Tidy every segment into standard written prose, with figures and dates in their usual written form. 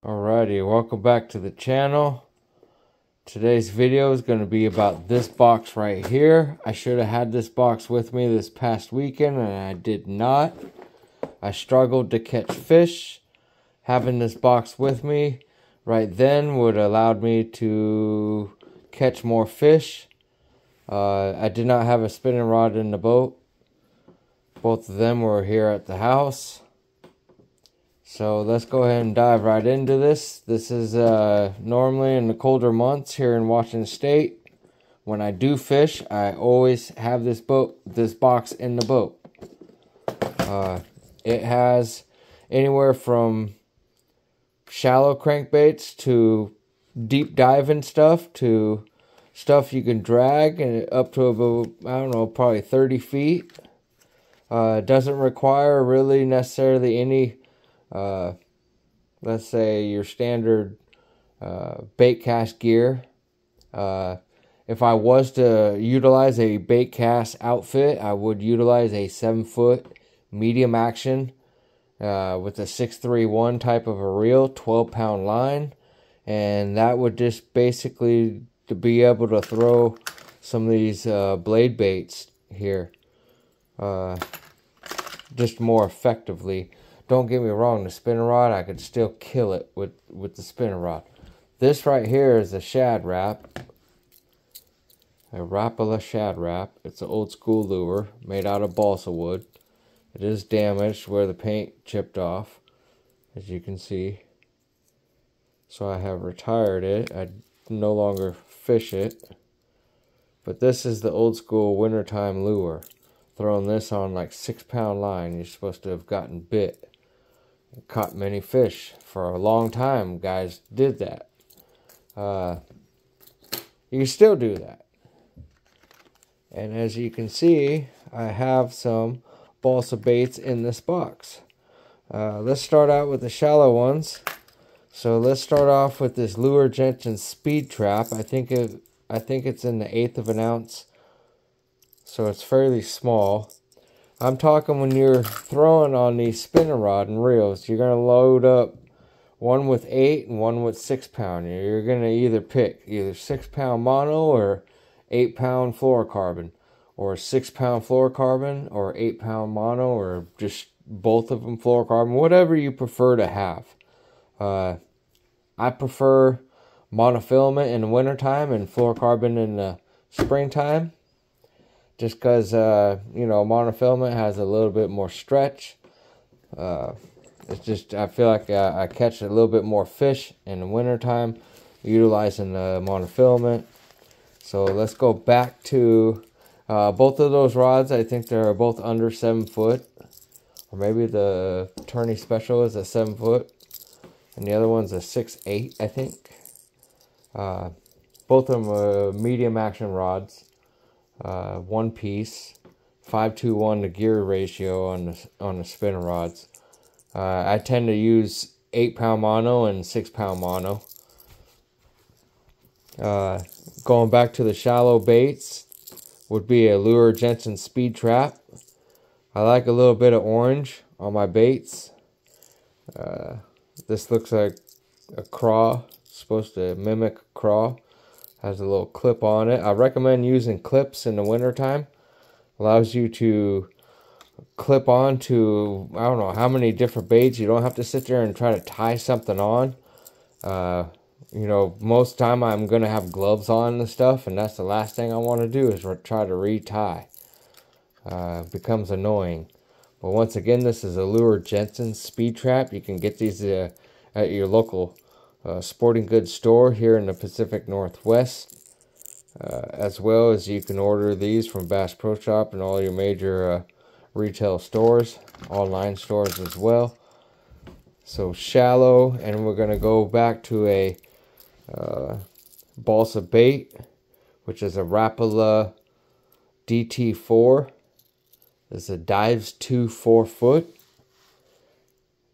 Alrighty, welcome back to the channel. Today's video is going to be about this box right here. I should have had this box with me this past weekend and I did not. I struggled to catch fish. Having this box with me right then would have allowed me to catch more fish. I did not have a spinning rod in the boat. Both of them were here at the house. So let's go ahead and dive right into this. This is normally in the colder months here in Washington State. When I do fish, I always have this box in the boat. It has anywhere from shallow crankbaits to deep diving stuff to stuff you can drag and up to about, I don't know, probably 30 feet. It doesn't require really necessarily any let's say your standard bait cast gear. If I was to utilize a bait cast outfit, I would utilize a 7-foot medium action with a 631 type of a reel, 12-pound line, and that would just basically to be able to throw some of these blade baits here just more effectively. Don't get me wrong, the spinning rod, I could still kill it with the spinning rod. This right here is a Shad Wrap. A Rapola Shad Wrap. It's an old school lure made out of balsa wood. It is damaged where the paint chipped off, as you can see. So I have retired it. I no longer fish it. But this is the old school wintertime lure. Throwing this on like 6-pound line, you're supposed to have gotten bit. Caught many fish for a long time. Guys did that. You can still do that. And as you can see, I have some balsa baits in this box. Let's start out with the shallow ones. So let's start off with this Lure Jensen speed trap. I think it's in the 1/8 of an ounce, so it's fairly small. I'm talking when you're throwing on these spinning rod and reels, you're going to load up one with 8 and one with 6-pound. You're going to either pick either 6-pound mono or 8-pound fluorocarbon, or 6-pound fluorocarbon or 8-pound mono, or just both of them fluorocarbon, whatever you prefer to have. I prefer monofilament in the wintertime and fluorocarbon in the springtime. Just because, monofilament has a little bit more stretch. It's just, I feel like I catch a little bit more fish in the wintertime utilizing the monofilament. So let's go back to both of those rods. I think they're both under 7 foot. Or maybe the Teu Special is a 7 foot. And the other one's a 6'8", I think. Both of them are medium action rods. One piece, 5:1 the gear ratio on the spinner rods. I tend to use 8-pound mono and 6-pound mono. Going back to the shallow baits would be a Lure Jensen speed trap. I like a little bit of orange on my baits. This looks like a craw, supposed to mimic a craw. Has a little clip on it. I recommend using clips in the wintertime. Allows you to clip on to, I don't know how many different baits. You don't have to sit there and try to tie something on. Most of the time I'm going to have gloves on and stuff, and that's the last thing I want to do is try to retie. It becomes annoying. But once again, this is a Lure Jensen speed trap. You can get these at your local sporting goods store here in the Pacific Northwest, as well as you can order these from Bass Pro Shop and all your major retail stores, online stores as well. So shallow, and we're going to go back to a balsa bait, which is a Rapola DT4. It's a Dives 2 4-foot.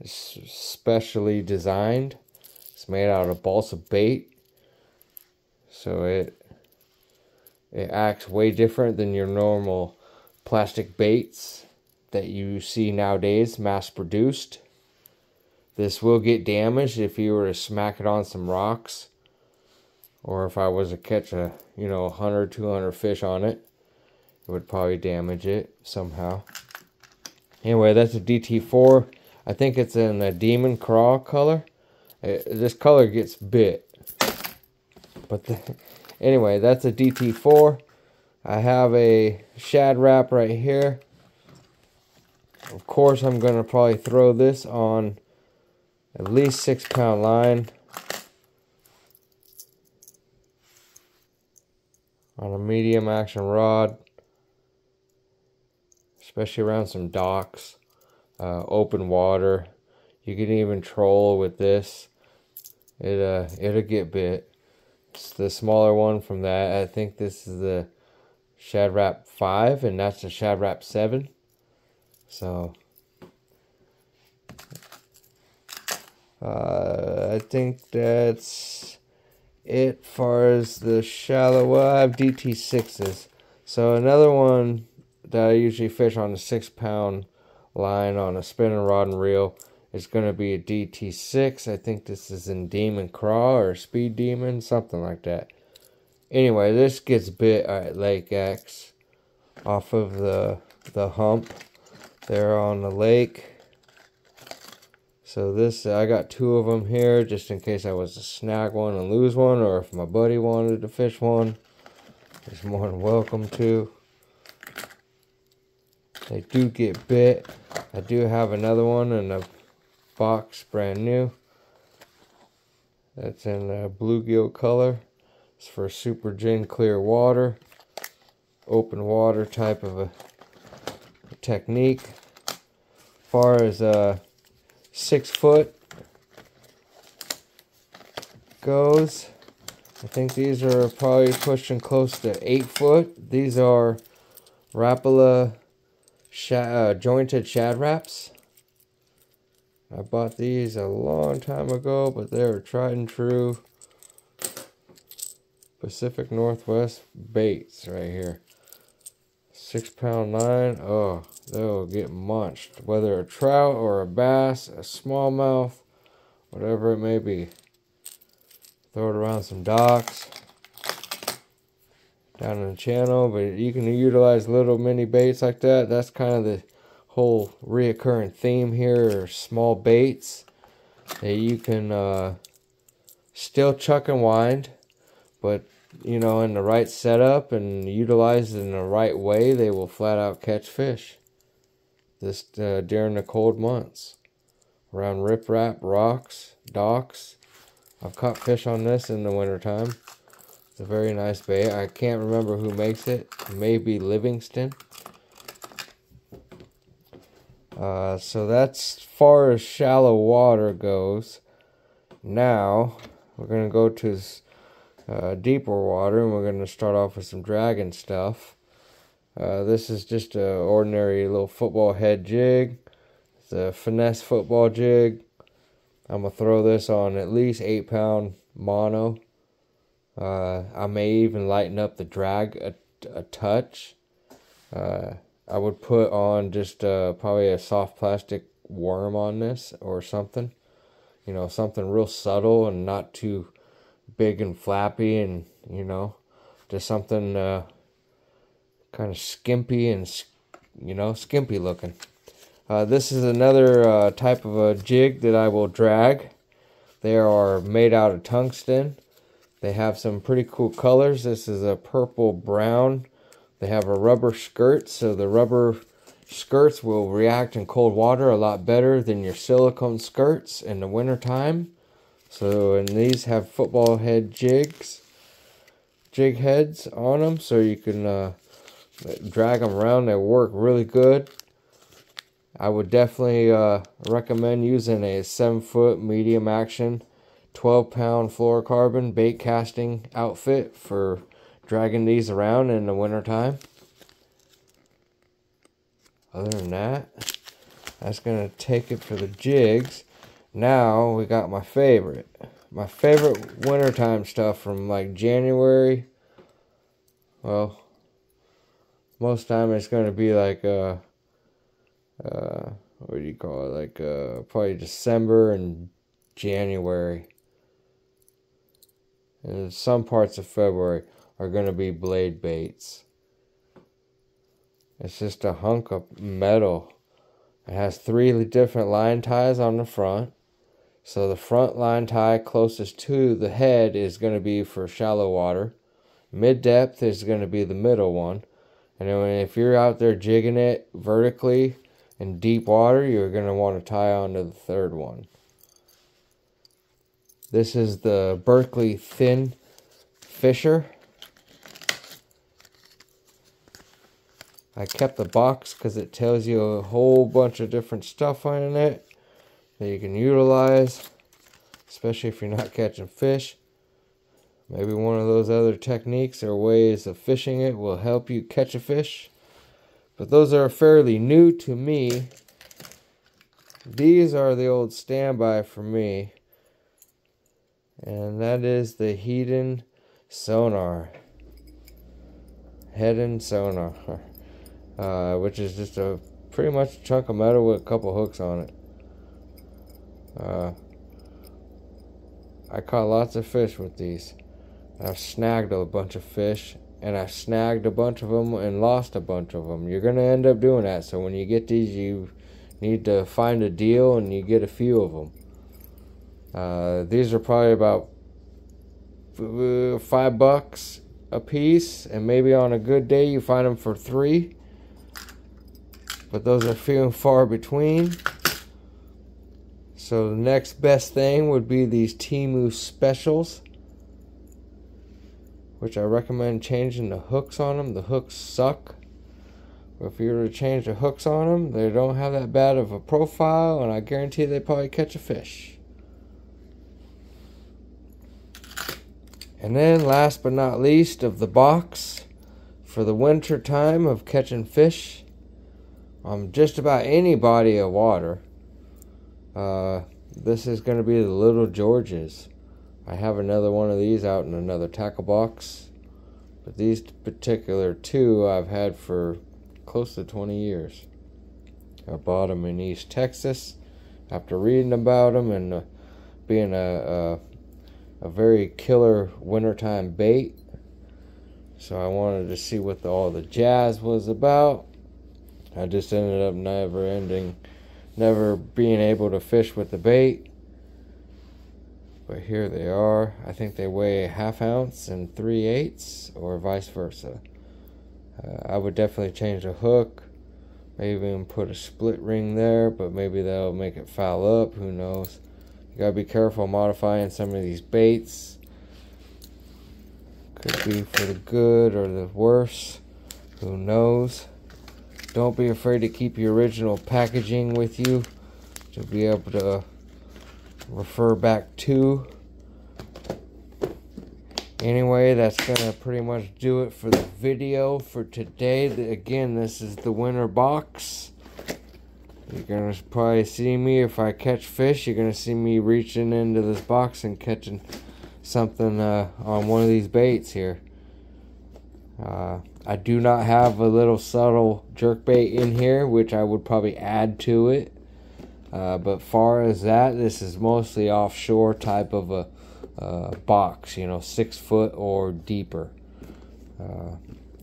It's specially designed. It's made out of balsa bait, so it acts way different than your normal plastic baits that you see nowadays, mass produced. This will get damaged if you were to smack it on some rocks, or if I was to catch a 100, 200 fish on it, it would probably damage it somehow. Anyway, that's a DT4. I think it's in a Demon Craw color. This color gets bit. But anyway, that's a DT4. I have a Shad Wrap right here. Of course, I'm going to probably throw this on at least 6-pound line. On a medium action rod. Especially around some docks. Open water. You can even troll with this. It'll get bit. It's the smaller one from that. I think this is the Shad Wrap 5, and that's the Shad Wrap 7. So I think that's it far as the shallow. Well, I have DT6s. So another one that I usually fish on a 6-pound line on a spinning rod and reel is going to be a DT6. I think this is in Demon Craw or Speed Demon, something like that. Anyway, this gets bit at Lake X off of the hump there on the lake. So this, I got 2 of them here just in case I was to snag one and lose one, or if my buddy wanted to fish one, he's more than welcome to. They do get bit. I do have another one in a box, brand new. That's in a bluegill color. It's for super gin clear water, open water type of a technique. As far as 6 foot goes, I think these are probably pushing close to 8 foot. These are Rapola jointed Shad Wraps. I bought these a long time ago, but they're tried and true Pacific Northwest baits right here. 6-pound line. Oh, they'll get munched. Whether a trout or a bass, a smallmouth, whatever it may be. Throw it around some docks, down in the channel, but you can utilize little mini baits like that. That's kind of the whole reoccurring theme here, are small baits that you can still chuck and wind, but in the right setup and utilized in the right way, they will flat out catch fish. This during the cold months, around riprap, rocks, docks. I've caught fish on this in the wintertime. It's a very nice bait. I can't remember who makes it. Maybe Livingston. So that's as far as shallow water goes. Now we're going to go to deeper water, and we're going to start off with some dragon stuff. This is just an ordinary little football head jig. It's a finesse football jig. I'm going to throw this on at least 8-pound mono. I may even lighten up the drag a touch. I would put on just probably a soft plastic worm on this or something. Something real subtle and not too big and flappy, and just something kind of skimpy and skimpy looking. This is another type of a jig that I will drag. They are made out of tungsten. They have some pretty cool colors. This is a purple brown. They have a rubber skirt, so the rubber skirts will react in cold water a lot better than your silicone skirts in the wintertime. So, and these have football head jig heads on them, so you can drag them around. They work really good. I would definitely recommend using a 7-foot medium action 12-pound fluorocarbon bait casting outfit for dragging these around in the wintertime. Other than that, that's going to take it for the jigs. Now we got my favorite wintertime stuff from like January. Well, most time it's going to be like what do you call it, like probably December and January. And some parts of February are going to be blade baits. It's just a hunk of metal. It has 3 different line ties on the front. So the front line tie closest to the head is going to be for shallow water. Mid-depth is going to be the middle one. And then if you're out there jigging it vertically in deep water, you're going to want to tie onto the third one. This is the Berkeley Thin Fisher. I kept the box because it tells you a whole bunch of different stuff on it that you can utilize, especially if you're not catching fish. Maybe one of those other techniques or ways of fishing it will help you catch a fish. But those are fairly new to me. These are the old standby for me. And that is the Head sonar. Head sonar. Which is just a pretty much a chunk of metal with a couple hooks on it. I caught lots of fish with these. I've snagged a bunch of fish, and I've snagged a bunch of them and lost a bunch of them. You're going to end up doing that, so when you get these, you need to find a deal and you get a few of them. These are probably about $5 a piece, and maybe on a good day you find them for $3. But those are few and far between. So the next best thing would be these Teu Specials, which I recommend changing the hooks on them. The hooks suck. But if you were to change the hooks on them, they don't have that bad of a profile, and I guarantee they probably catch a fish. And then last but not least of the box, for the winter time of catching fish on just about any body of water, this is going to be the Little Georges. I have another one of these out in another tackle box, but these particular 2 I've had for close to 20 years. I bought them in East Texas after reading about them and being a very killer wintertime bait. So I wanted to see what all the jazz was about. I just ended up never being able to fish with the bait. But here they are. I think they weigh 1/2 ounce and 3/8, or vice versa. I would definitely change the hook. Maybe even put a split ring there, but maybe that'll make it foul up. Who knows? You gotta be careful modifying some of these baits. Could be for the good or the worse. Who knows? Don't be afraid to keep your original packaging with you to be able to refer back to. Anyway, that's gonna pretty much do it for the video for today. Again, this is the winter box. You're gonna probably see me, if I catch fish, you're gonna see me reaching into this box and catching something on one of these baits here. I do not have a little subtle jerkbait in here, which I would probably add to it. But far as that, this is mostly offshore type of a box, 6 foot or deeper.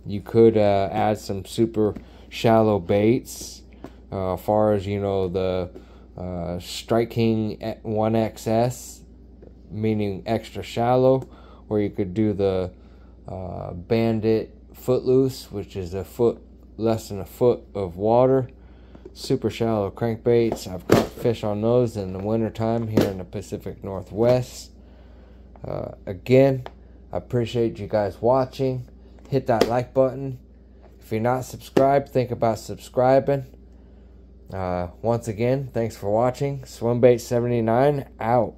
You could add some super shallow baits, far as the Strike King 1XS, meaning extra shallow, or you could do the Bandit Footloose, which is less than a foot of water. Super shallow crankbaits. I've caught fish on those in the wintertime here in the Pacific Northwest. Again, I appreciate you guys watching. Hit that like button. If you're not subscribed, think about subscribing. Once again, thanks for watching. Swimbait79 out.